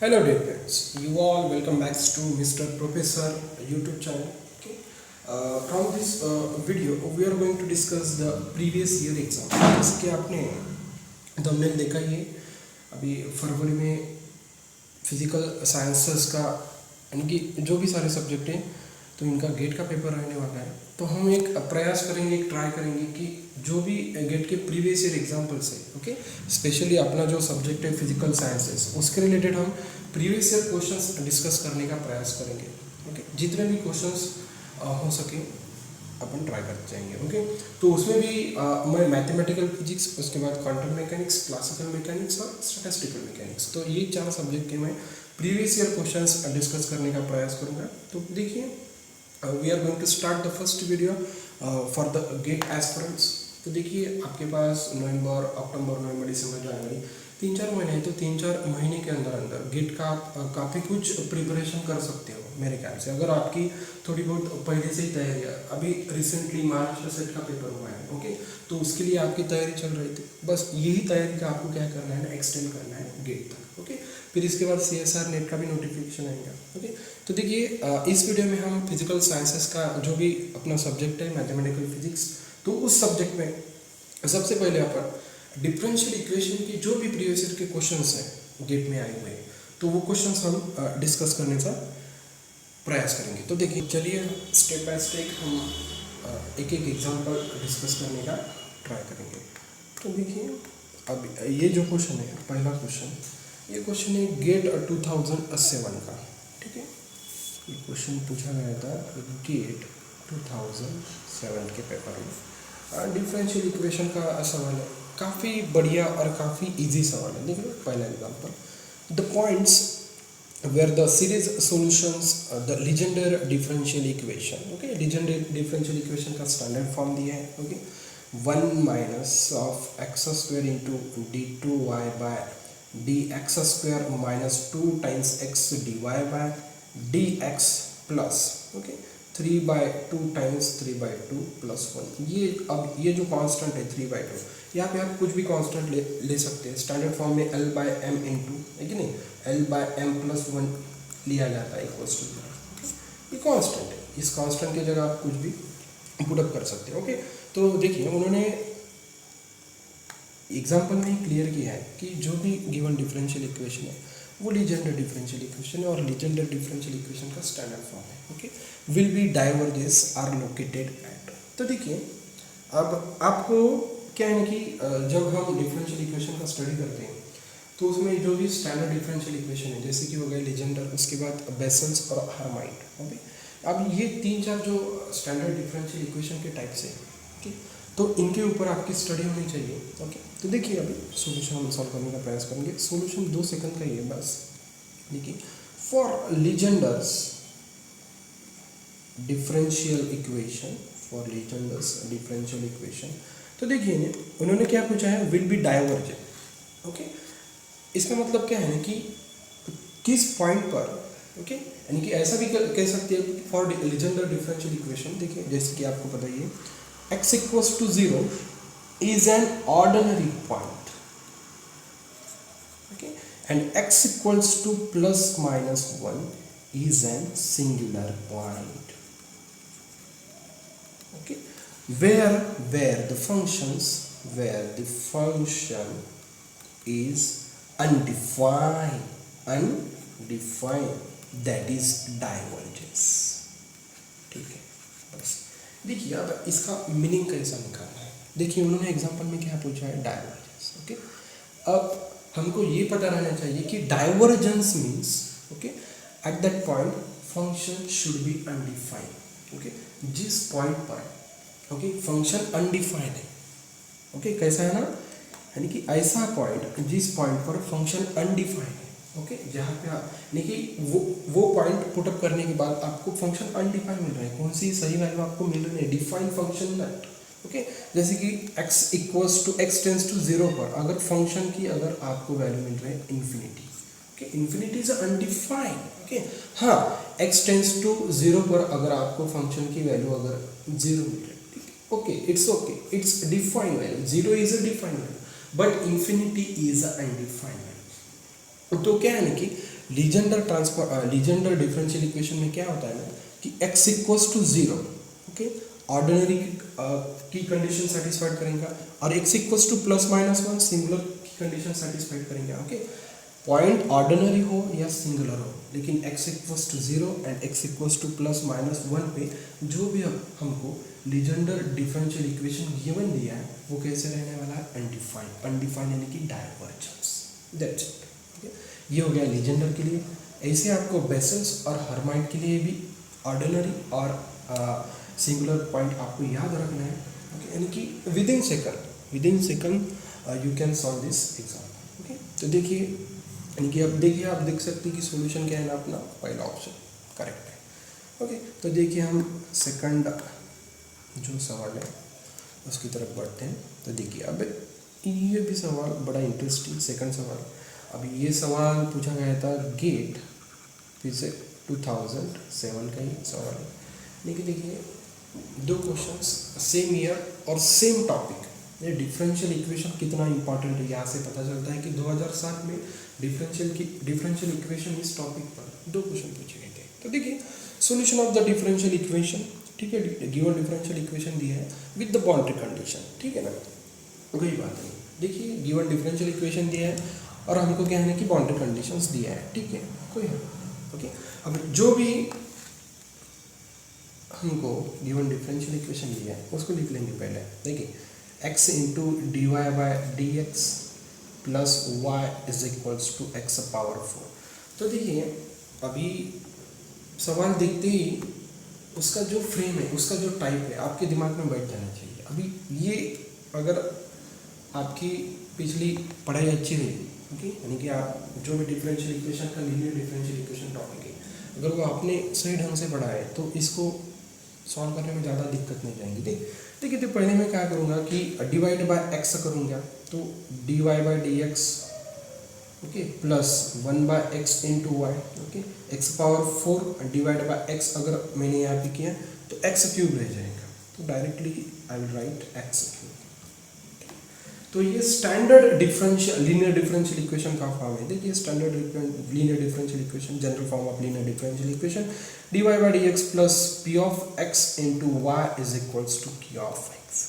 Hello dear friends, you all welcome back to Mr. Professor YouTube channel. Okay. From this video, we are going to discuss the previous year exam. जैसे कि आपने thumbnail देखा ही है, अभी फरवरी में physical sciences का यानी कि जो भी सारे सब्जेक्ट हैं तो इनका गेट का पेपर रहने वाला है। तो हम एक प्रयास करेंगे, एक ट्राई करेंगे कि जो भी गेट के प्रीवियस ईयर एग्जाम्पल्स है, ओके, स्पेशली अपना जो सब्जेक्ट है फिजिकल साइंसेस, उसके रिलेटेड हम प्रीवियस ईयर क्वेश्चंस डिस्कस करने का प्रयास करेंगे। ओके, जितने भी क्वेश्चंस हो सके अपन ट्राई करते जाएंगे। ओके, तो उसमें भी मैं मैथमेटिकल फिजिक्स, उसके बाद क्वांटम मैकेनिक्स, क्लासिकल मैकेनिक्स और स्टैटिस्टिकल मैकेनिक्स, तो ये चार सब्जेक्ट के मैं प्रीवियस ईयर क्वेश्चंस डिस्कस करने का प्रयास करूँगा। तो देखिए, we are going to start the first video for the GATE aspirants. तो देखिए, आपके पास नवंबर, अक्टूबर, नवंबर, दिसंबर, जनवरी 3-4 महीने हैं। तो 3-4 महीने के अंदर अंदर गेट का आप काफ़ी कुछ प्रिपरेशन कर सकते हो मेरे ख्याल से, अगर आपकी थोड़ी बहुत पहले से ही तैयारी है। अभी रिसेंटली महाराष्ट्र सेट का पेपर हुआ है, ओके, तो उसके लिए आपकी तैयारी चल रही थी। बस यही तैयारी का आपको क्या करना है ना, एक्सटेंड करना है गेट तक। ओके, फिर इसके बाद CSR नेट का भी नोटिफिकेशन आएगा। ओके, तो देखिए, इस वीडियो में हम फिजिकल साइंसेस का जो भी अपना सब्जेक्ट है मैथमेटिकल फिजिक्स, तो उस सब्जेक्ट में सबसे पहले अपन डिफरेंशियल इक्वेशन की जो भी प्रीवियस ईयर के क्वेश्चंस हैं गेट में आए हुए हैं, तो वो क्वेश्चंस हम डिस्कस करने का प्रयास करेंगे। तो देखिए, चलिए स्टेप बाय स्टेप हम एक एक एग्जांपल डिस्कस करने का ट्राई करेंगे। तो देखिए, अब ये जो क्वेश्चन है, पहला क्वेश्चन, ये क्वेश्चन है गेट 2007 का। ठीक है, ये क्वेश्चन पूछा गया था गेट 2007 के पेपर में। डिफरेंशियल इक्वेशन का सवाल है, काफ़ी बढ़िया और काफ़ी इजी सवाल है। देखिए पहला example, the points where the series solutions the Legendre differential equation. Okay, Legendre differential equation का स्टैंडर्ड फॉर्म दिया है। Okay, 1 minus of x square into d2y by dx square minus 2 times x dy by dx plus, okay, 3/2 times 3/2 plus 1। ये अब ये जो constant है 3/2, यहाँ पे आप कुछ भी कांस्टेंट ले सकते हैं। स्टैंडर्ड फॉर्म में L/m इंटू, है कि नहीं, L/m प्लस 1 लिया जाता है इक्वल्स टू 0। ये कांस्टेंट है, इस कांस्टेंट की जगह आप कुछ भी पुटअप कर सकते हैं। ओके, तो देखिए, उन्होंने एग्जाम्पल में क्लियर किया है कि जो भी गिवन डिफरेंशियल इक्वेशन है वो लीजेंडर डिफरेंशियल इक्वेशन है, और लीजेंडर डिफरेंशियल इक्वेशन का स्टैंडर्ड फॉर्म है। Okay, will be divergence are located at. तो देखिए, अब आपको क्या है कि जब हम डिफरेंशियल इक्वेशन का स्टडी करते हैं तो उसमें जो भी स्टैंडर्ड डिफरेंशियल इक्वेशन है, जैसे कि हो गए लीजेंडर, उसके बाद बेसल्स और हर्माइट। ओके, अब ये 3-4 जो स्टैंडर्ड डिफरेंशियल इक्वेशन के टाइप्स हैं, ठीक, तो इनके ऊपर आपकी स्टडी होनी चाहिए। ओके, तो देखिए, अभी सॉल्यूशन हम सॉल्व करने का प्रयास करेंगे। सॉल्यूशन 2 सेकंड का ही है बस। देखिए, for Legendre's differential equation, for Legendre's differential equation, तो देखिए उन्होंने क्या पूछा है, विल बी डाइवर्जेंट। ओके, इसका मतलब क्या है ना कि किस पॉइंट पर, ओके, यानी कि ऐसा भी कह सकते हैं फॉर लीजेंडर डिफरेंशियल इक्वेशन। देखिए, जैसे कि आपको पता ही है, x equals to 0 is an ordinary point, okay, and x equals to plus minus 1 is an singular point, okay, where the function is undefined, that is divergence। ठीक है, बस देखिए, अब इसका मीनिंग कैसा निकालना है। देखिए, उन्होंने एग्जांपल में क्या पूछा है, डाइवर्जेंस। ओके, अब हमको ये पता रहना चाहिए कि divergence means, okay, at that point function should be undefined. Okay, जिस पॉइंट पर, ओके, फंक्शन अनडिफाइंड है, ओके, कैसा है ना, यानी कि ऐसा पॉइंट जिस पॉइंट पर फंक्शन अनडिफाइंड है, ओके, जहाँ पे आप देखिए वो पॉइंट पुटअप करने के बाद आपको फंक्शन अनडिफाइंड मिल रहा है। कौन सी सही वैल्यू आपको मिल रही है, डिफाइंड फंक्शन नॉट। ओके, जैसे कि x equals to x tends to 0 पर अगर फंक्शन की अगर आपको वैल्यू मिल रही है infinity, okay, infinity is undefined. Okay, हाँ, x टेंस टू 0 पर अगर आपको फंक्शन की वैल्यू अगर 0 मिल रही है, okay, it's defined value, 0 is a defined value, but infinity is a undefined value. तो क्या है ना कि लीजेंडर डिफरेंशियल इक्वेशन में क्या होता है ना कि x equals to 0, okay, ordinary की कंडीशन सेटिस्फाइड करेंगे, और x इक्वल्स टू ±1 सिंगुलर की कंडीशन सेटिस्फाइड करेंगे, ओके। पॉइंट ऑर्डिनरी हो या सिंगुलर हो, लेकिन x equals to 0 and x equals to ±1 पे जो भी हमको लीजेंडर डिफरेंशियल इक्वेशन गिवन दिया है वो कैसे रहने वाला है, अनडिफाइंड यानी कि डाइवर्जेंस, दैट्स इट, ओके। ये हो गया लीजेंडर के लिए। ऐसे आपको बेसल्स और हर्माइट के लिए भी ऑर्डिनरी और सिंगुलर पॉइंट आपको याद रखना है, ओके, यानी कि with in second you can solve this example, okay. तो देखिए, यानी कि अब देखिए, आप देख सकते हैं कि सॉल्यूशन क्या है ना, अपना पहला ऑप्शन करेक्ट है, ओके। तो देखिए हम सेकंड जो सवाल है उसकी तरफ बढ़ते हैं। तो देखिए अब ये भी सवाल बड़ा इंटरेस्टिंग, सेकंड सवाल। अभी ये सवाल पूछा गया था गेट, फिर से 2007 का ही सवाल है, लेकिन देखिए 2 क्वेश्चंस सेम ईयर और सेम टॉपिक। ये डिफरेंशियल इक्वेशन कितना इंपॉर्टेंट है यहाँ से पता चलता है कि 2007 में डिफरेंशियल इक्वेशन इस टॉपिक पर 2 क्वेश्चन पूछे गए थे। तो देखिए solution of the differential equation, ठीक है, गिवन डिफरेंशियल इक्वेशन दिया है विद द बाउंड्री कंडीशन, ठीक है ना, कोई बात नहीं। देखिए गिवन डिफरेंशियल इक्वेशन दिया है और हमको क्या है कि बाउंड्री कंडीशंस दिया है, ठीक है, कोई है, ओके। अब जो भी हमको गिवन डिफरेंशियल इक्वेशन दिया है उसको लिख लेंगे पहले। देखिए x into d y by d x plus y is equals to x power 4। तो देखिए अभी सवाल देखते ही उसका जो फ्रेम है, उसका जो टाइप है आपके दिमाग में बैठ जाना चाहिए। अभी ये अगर आपकी पिछली पढ़ाई अच्छी रही, ओके, यानी कि आप जो भी डिफरेंशियल इक्वेशन का लीनियर डिफरेंशियल इक्वेशन टॉपिक है अगर वो आपने सही ढंग से पढ़ा है तो इसको सॉल्व करने में ज़्यादा दिक्कत नहीं जाएंगी। देखिए तो पहले मैं क्या करूँगा कि डिवाइड बाय एक्स करूँगा, तो d y by d x, okay, plus 1 by x into y, okay, x power 4 divide by x अगर मैंने यहाँ पे किया तो एक्स क्यूब रह जाएगा, तो directly I will write x cube. तो ये स्टैंडर्ड लीनियर डिफरेंशियल इक्वेशन का फॉर्म है। देखिए standard linear differential equation, general form of linear differential equation, d y by d x plus p of x into y is equals to q of x,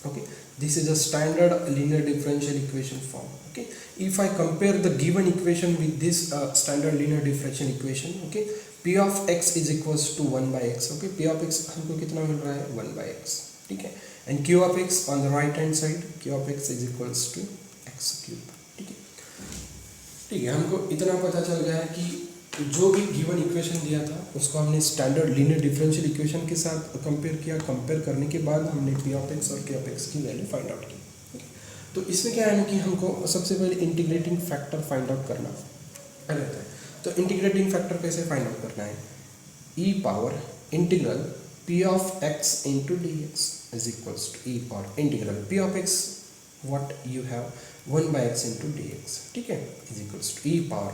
okay. This is a standard linear differential equation form, okay. If I compare the given equation with this standard linear differential equation, okay, p of x is equals to 1 by x, okay, p of x हमको कितना मिल रहा है 1 by x, ठीक है, and q of x on the right hand side, q of x is equals to x cube, ठीक है। हमको इतना पता चल गया है कि जो भी गिवन इक्वेशन दिया था उसको हमने स्टैंडर्ड लीनियर डिफरेंशियल इक्वेशन के साथ कंपेयर किया। कंपेयर करने के बाद हमने p of x और q of x की वैल्यू फाइंड आउट की। तो इसमें क्या है ना कि हमको सबसे पहले इंटीग्रेटिंग फैक्टर फाइंड आउट करना रहता है। तो इंटीग्रेटिंग फैक्टर कैसे फाइंड आउट करना है, e power integral p of x into dx is equals to e or integral p of x what you have 1 by x into dx, ठीक है, is equals to e power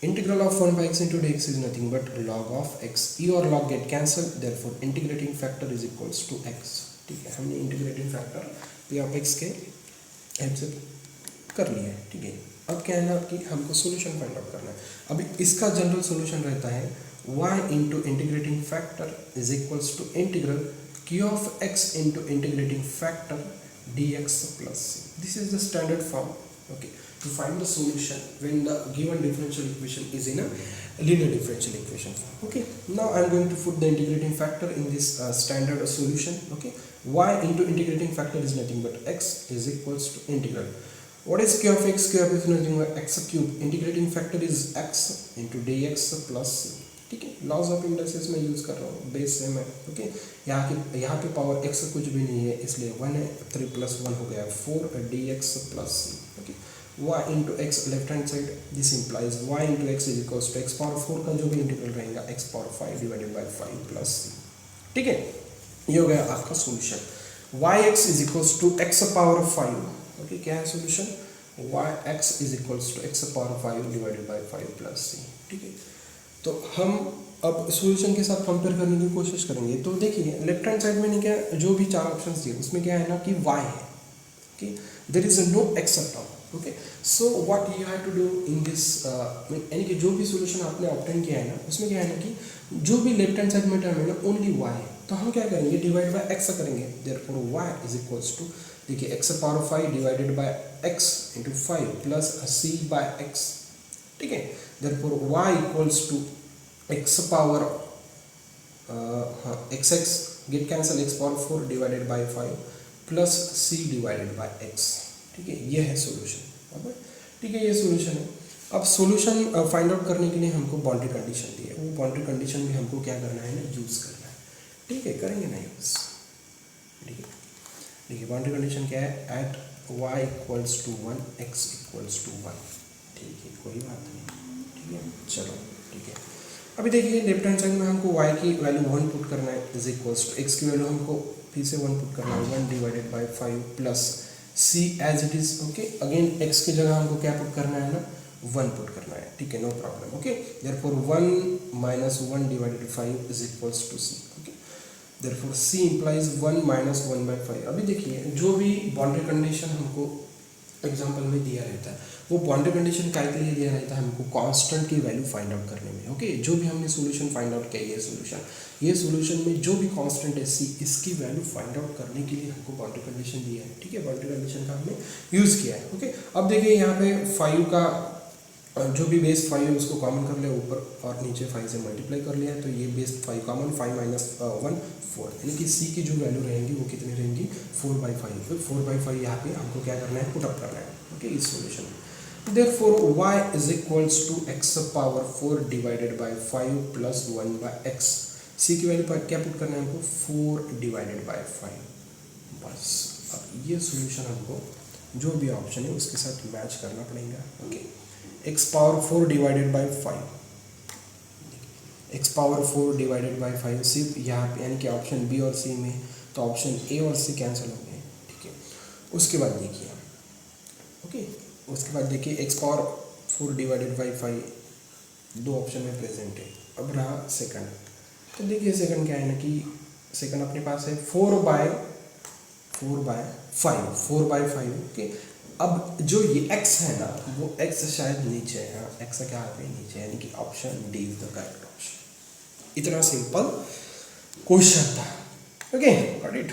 integral of 1 by x into dx is nothing but log of x, e और log get cancelled, therefore integrating factor is equals to x, ठीक है। हमने integrating factor p of x के help से कर लिया है, ठीक है। अब क्या है ना कि हमको सॉल्यूशन फाइंड आउट करना है। अभी इसका जनरल सॉल्यूशन रहता है y into integrating factor is equals to integral q of x into integrating factor dx plus c. This is the standard form, okay, to find the solution when the given differential equation is in a linear differential equation form, okay. Now I am going to put the integrating factor in this standard solution, okay. Y into integrating factor is nothing but x is equals to integral. What is q of x? Q of x is nothing but x cube. Integrating factor is x into dx plus c, ठीक है। Laws of indices में use कर रहा हूँ, base same है, okay. यहाँ पे power x कुछ भी नहीं है इसलिए 1 है, 3 + 1 हो गया 4 dx plus c, okay. y into x left hand side, this implies y into x is equals to x power 4 का जो भी इंटीग्रल रहेगा x power 5 divided by 5 plus c, ठीक है। ये हो गया आपका solution. yx is equals to x power 5, okay. क्या है solution, yx is equals to x power 5 divided by 5 plus c, ठीक है। तो हम अब सॉल्यूशन के साथ कंपेयर करने की कोशिश करेंगे। तो देखिए लेफ्ट हैंड साइड में क्या जो भी 4 ऑप्शंस दिए उसमें क्या है ना कि y है, okay, there is no x term, okay. So what you have to do in this, यानी कि जो भी सॉल्यूशन आपने ऑब्टेन किया है ना, उसमें क्या है ना कि जो भी लेफ्ट हैंड साइड में टर्म है ना ओनली y है, तो हम क्या करेंगे डिवाइड बाय x करेंगे। Therefore y is equals to, देखिए x power 5 divided by x into 5 plus c by x, ठीक है। Therefore y equals to x power x get cancel, x power 4 divided by 5 plus c divided by x, ठीक है। ये है solution, ठीक है, ये सॉल्यूशन है। अब सॉल्यूशन फाइंड आउट करने के लिए हमको बाउंड्री कंडीशन दी है, वो बाउंड्री कंडीशन भी हमको क्या करना है ना, यूज़ करना है, ठीक है, करेंगे ना यूज़, ठीक है। देखिए बाउंड्री कंडीशन क्या है, at y equals to 1 x equals to 1, ठीक है, कोई बात नहीं, ठीक है, चलो, ठीक है। अभी देखिए लेफ्ट हैंड साइड में हमको y की वैल्यू 1 पुट करना है, इज इक्वल्स टू x की वैल्यू हमको फिर से 1 पुट करना है, 1 divided by 5 plus c as it is, okay. Again x की जगह हमको क्या पुट करना है ना, 1 पुट करना है, ठीक है, no problem, okay. Therefore 1 minus 1 divided 5 is equals to c, okay. Therefore c implies 1 minus 1 by 5। अभी देखिए जो भी बाउंड्री कंडीशन हमको एग्जाम्पल में दिया रहता है, वो बाउंड्री कंडीशन क्या के लिए दिया रहता है, हमको कांस्टेंट की वैल्यू फाइंड आउट करने में, ओके। जो भी हमने सॉल्यूशन फाइंड आउट किया, ये सॉल्यूशन में जो भी कांस्टेंट है c, इसकी वैल्यू फाइंड आउट करने के लिए हमको बाउंड्री कंडीशन दिया है, ठीक है। बाउंड्री कंडीशन का हमने यूज़ किया है, ओके। अब देखिए यहाँ पे 5 का जो भी बेस 5 है उसको कॉमन कर लिया, ऊपर और नीचे 5 से मल्टीप्लाई कर लिया, तो ये बेस 5 कॉमन, 5 माइनस 1 4, यानी कि c की जो वैल्यू रहेंगी वो कितनी रहेंगी, 4/5। फिर 4/5 यहाँ पे हमको क्या करना है, पुट अप करना है, ओके, इस सॉल्यूशन में। Therefore y is equals to x power 4 divided by 5 plus 1 by x, c की वैल्यू पर क्या पुट करना है हमको, 4 डिवाइडेड बाय 5, बस। अब ये सॉल्यूशन हमको जो भी ऑप्शन है उसके साथ मैच करना पड़ेगा, okay. x power 4 divided by 5, x power 4 divided by 5 सिर्फ यहाँ पे, यानी कि ऑप्शन बी और सी में, तो ऑप्शन ए और सी कैंसिल हो गए, ठीक है। उसके बाद देखिए, ओके, उसके बाद देखिए x पावर 4 डिवाइडेड बाई 5 दो ऑप्शन में प्रेजेंट है। अब रहा सेकंड, तो देखिए सेकंड क्या है ना कि सेकंड अपने पास है 4/5, 4/5, ओके। अब जो ये x है ना, वो x शायद नीचे है, हाँ x क्या है नीचे, यानी कि option D is the correct option. इतना सिंपल क्वेश्चन था, ओके, गॉट इट।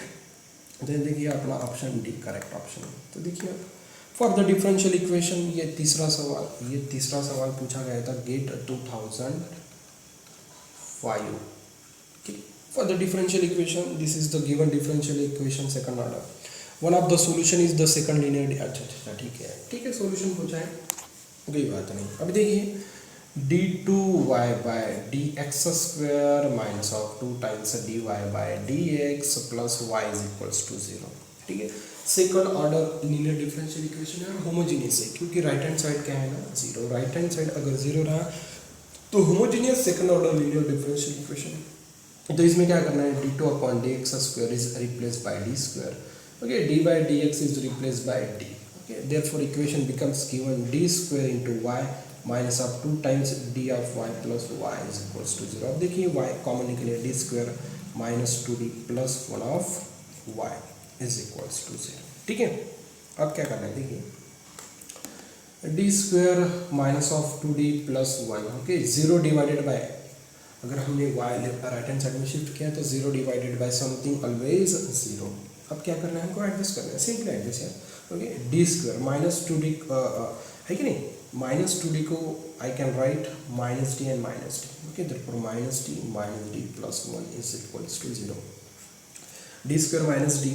तो देखिए अपना ऑप्शन डी करेक्ट ऑप्शन है। तो देखिए फॉर द डिफरेंशियल इक्वेशन, ये तीसरा सवाल पूछा गया था GATE 2005, for the differential equation this is the given differential equation second order, one of the solution is the second linear, अच्छा ठीक है, सॉल्यूशन पूछा है, कोई बात नहीं। अभी देखिए d2y by dx square minus of 2 times dy by dx plus y is equals to 0, ठीक है। Second order linear differential equation है, होमोजीनियस है, क्योंकि राइट हैंड साइड क्या है ना, 0, राइट हैंड साइड अगर 0 रहा तो homogeneous second order linear differential equation है। तो इसमें क्या करना है, d2/dx square is replaced by d square, okay, d/dx is replaced by d, okay. Therefore equation becomes given d square into y minus of 2 times d of y plus y is equals to 0। अब देखिए y common निकले, d square minus 2d plus 1 of y is equals to 0, ठीक है। अब क्या करना है, देखिए D square minus of 2d plus 1, okay, 0 divided by, अगर हमने y राइट हैंड साइड में शिफ्ट किया तो 0 डिवाइडेड बाय समथिंग ऑलवेज 0। अब क्या करना है, हमको एडजस्ट करना है, सिंपली एडजस्ट है, okay. D square minus 2d है कि नहीं, माइनस 2d को I can write minus d and minus d, okay. Therefore minus d plus 1 is equals to 0। D square minus d,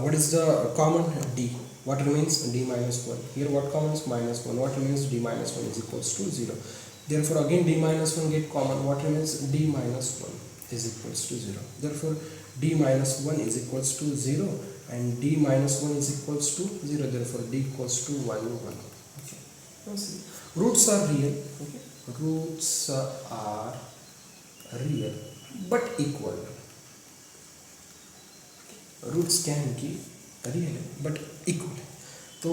what is the common, d, what remains, d minus 1, here what common is minus 1, what remains, d minus 1 is equals to 0, therefore again d minus 1 get common, what remains, d minus 1 is equals to 0, therefore d minus 1 is equals to 0 and d minus 1 is equals to 0, therefore d equals to 1 1, okay. Now see, roots are real, okay, roots are real but equal, roots क्या है इनकी, real है but equal है, तो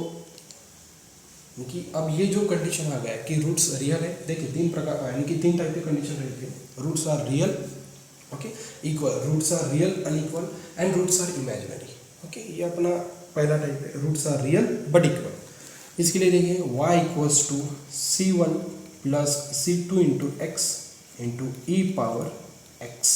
इनकी अब ये जो कंडीशन आ गया कि रूट्स रियल है, देखिए 3 प्रकार, यानी कि 3 टाइप की कंडीशन रहती है, roots are real, okay, equal, roots are real unequal and roots are imaginary, okay. ये अपना पहला टाइप है, roots are real but equal. इसके लिए देखिए y equals to c1 plus c2 into x into E power x,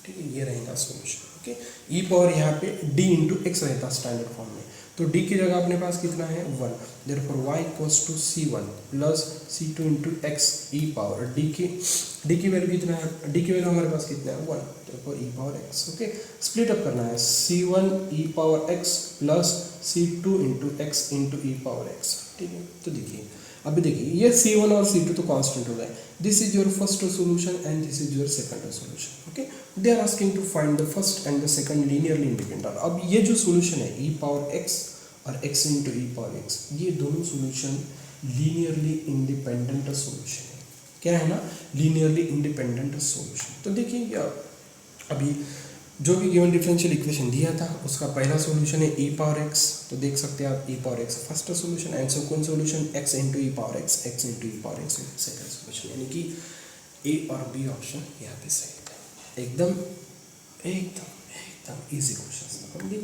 ठीक है, ये रहेगा सोल्यूशन। ओके, ई पावर यहाँ पे d इंटू एक्स रहता स्टैंडर्ड फॉर्म में, तो d की जगह अपने पास कितना है 1, therefore y equals to c1 plus c2 into x e power d की वैल्यू कितना है, d की वैल्यू हमारे पास कितना है 1, therefore E power x। Okay, split up करना है c1 E power x plus c2 into x into ई power x, ठीक है। तो देखिए अभी देखिए ये c1 और c2 तो कांस्टेंट हो गए, this is your first solution and this is your second solution. Okay, they are asking to find the first and the second linearly independent. अब ये जो सॉल्यूशन है e पावर x और x into ई power x, ये दोनों solution linearly independent solution है। क्या है ना, लीनियरली इंडिपेंडेंट सॉल्यूशन। तो देखिए अभी जो भी गिवन डिफरेंशियल इक्वेशन दिया था उसका पहला सॉल्यूशन है e पावर x, तो देख सकते हैं आप e power x first solution and second solution x into E power x, x into E power x second solution, यानी कि a और b ऑप्शन यहाँ पे सही है। एकदम एकदम एकदम इजी क्वेश्चन।